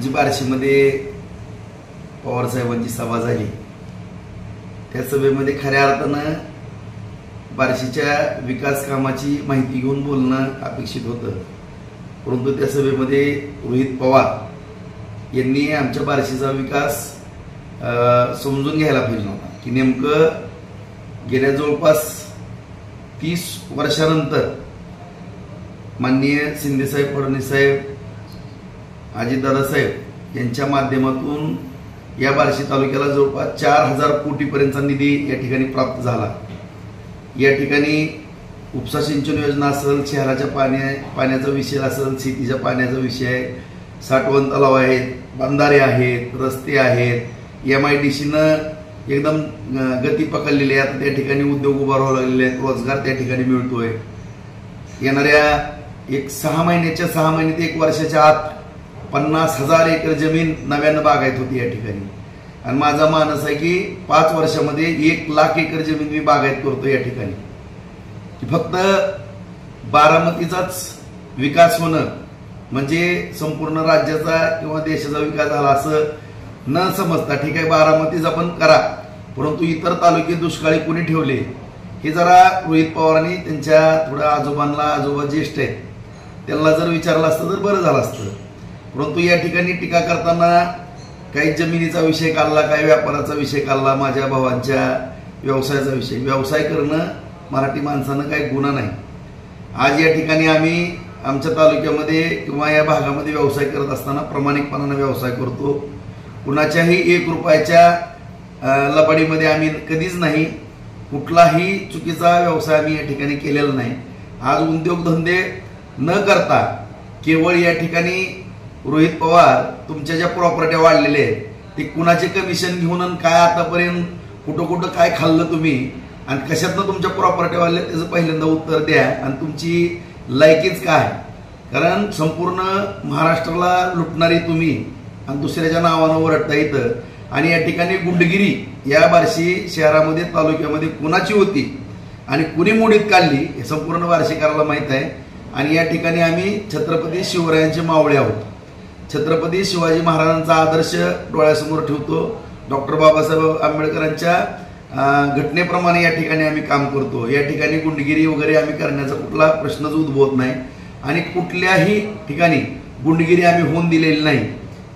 जी बार्शीमध्ये पवार साहेबांची सभा झाली त्या सभेमध्ये खऱ्या अर्थानं बार्शीच्या विकास कामाची माहिती घेऊन बोलणं अपेक्षित होतं, परंतु त्या सभेमध्ये रोहित पवार यांनी आमच्या बार्शीचा विकास समजून घ्यायला पाहिजे होता की नेमकं गेल्या जवळपास 30 वर्षानंतर माननीय शिंदेसाहेब, फडणवीस साहेब, अजितदादा साहेब यांच्या माध्यमातून या बार्शी तालुक्याला जवळपास 4000 कोटीपर्यंतचा निधी या ठिकाणी प्राप्त झाला। या ठिकाणी उपसा सिंचन योजना असेल, शहराच्या पाण्याचा विषय असेल, शेतीच्या पाण्याचा विषय, साठवण तलाव आहेत, बंधारे आहेत, रस्ते आहेत, MIDCनं एकदम गती पकडलेली आहे। त्या ठिकाणी उद्योग उभा राहावं लागलेले आहेत, रोजगार त्या ठिकाणी मिळतोय। येणाऱ्या 6 महिने ते 1 वर्षाच्या आत 50,000 एकर जमीन नव्यानं बागायत होती या ठिकाणी, आणि माझा मानस आहे की 5 वर्षामध्ये 1 लाख एकर जमीन मी बागायत करतो या ठिकाणी। फक्त बारामतीचाच विकास होणं म्हणजे संपूर्ण राज्याचा किंवा देशाचा विकास झाला असं न समजता, ठीक आहे बारामतीच आपण करा, परंतु इतर तालुके दुष्काळी कुणी ठेवले हे जरा रोहित पवारांनी त्यांच्या थोड्या आजोबा ज्येष्ठ आहेत त्यांना जर विचारलं असतं तर बरं झालं असतं। परंतु या ठिकाणी टीका करताना काही जमिनीचा विषय काढला, काही व्यापाराचा विषय काढला, माझ्या भावांच्या व्यवसायाचा विषय। व्यवसाय करणं मराठी माणसानं काही गुन्हा नाही। आज या ठिकाणी आम्ही आमच्या तालुक्यामध्ये किंवा या भागामध्ये व्यवसाय करत असताना प्रामाणिकपणाने व्यवसाय करतो। कुणाच्याही 1 रुपयाच्या लबाडीमध्ये आम्ही कधीच नाही, कुठलाही चुकीचा व्यवसाय आम्ही या ठिकाणी केलेला नाही। आज उद्योगधंदे न करता केवळ या ठिकाणी रोहित पवार तुमच्या ज्या प्रॉपर्ट्या वाढलेल्या आहेत ते कुणाचे कमिशन घेऊन आणि काय आतापर्यंत कुठं काय खाल्लं तुम्ही आणि कशातनं तुमच्या प्रॉपर्ट्या वाढल्या त्याचं पहिल्यांदा उत्तर द्या, आणि तुमची लायकीच काय। कारण संपूर्ण महाराष्ट्राला लुटणारी तुम्ही आणि दुसऱ्याच्या नावानं ओरडता येतं, आणि या ठिकाणी गुंडगिरी या बार्शी शहरामध्ये तालुक्यामध्ये कुणाची होती आणि कुणी मोडीत काढली हे संपूर्ण बार्शीकराला माहीत आहे। आणि या ठिकाणी आम्ही छत्रपती शिवरायांचे मावळे आहोत। छत्रपती शिवाजी महाराजांचा आदर्श डोळ्यासमोर ठेवतो। डॉक्टर बाबासाहेब आंबेडकरांच्या घटनेप्रमाणे या ठिकाणी आम्ही काम करतो। या ठिकाणी गुंडगिरी वगैरे आम्ही करण्याचा कुठला प्रश्नच उद्भवत नाही, आणि कुठल्याही ठिकाणी गुंडगिरी आम्ही होऊन दिलेली नाही।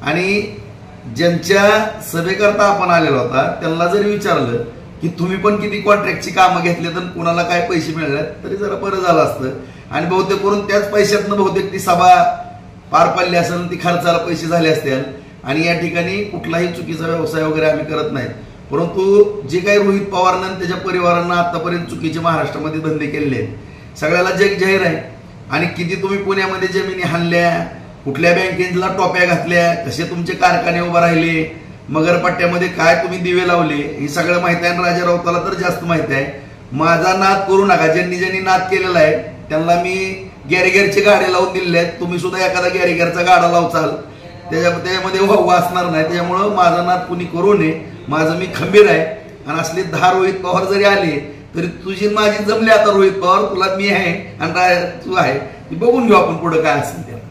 आणि ज्यांच्या सभेकरता आपण आलेला होता त्यांना जरी विचारलं की तुम्ही पण किती कॉन्ट्रॅक्टची कामं घेतले तर कुणाला काय पैसे मिळाले तरी जरा बरं झालं असतं, आणि बहुतेक करून त्याच पैशातनं बहुतेक ती सभा पार पडली असेल, ती खर्चाला पैसे झाले असतील। आणि या ठिकाणी कुठलाही चुकीचा व्यवसाय वगैरे आम्ही करत नाहीत, परंतु जे काही रोहित पवारांना त्याच्या परिवारांना आतापर्यंत चुकीचे महाराष्ट्रामध्ये धंदे केलेले आहेत सगळ्याला जग जाहीर आहे। आणि किती तुम्ही पुण्यामध्ये जमिनी हाणल्या, कुठल्या बँकेला टोप्या घातल्या, कसे तुमचे कारखाने उभे राहिले, मगरपट्ट्यामध्ये काय तुम्ही दिवे लावले हे सगळं माहिती आहे। राजा राऊताला तर जास्त माहिती आहे। माझा नाद करू नका, ज्यांनी नाद केलेला आहे त्यांना मी गॅरेगरचे गाडे लावून दिलेले आहेत। तुम्ही सुद्धा एखादा गॅरेगरचा गाडा लावचाल त्याच्यामध्ये वाचणार नाही, त्याच्यामुळं माझा नाद कुणी करू नये, माझं मी खंबीर आहे। आणि असले 10 रोहित पवार जरी आले तरी तुझी माझी जमली, आता रोहित पवार तुला मी आहे आणि तू आहे, बघून घेऊ आपण पुढे काय असेल ते।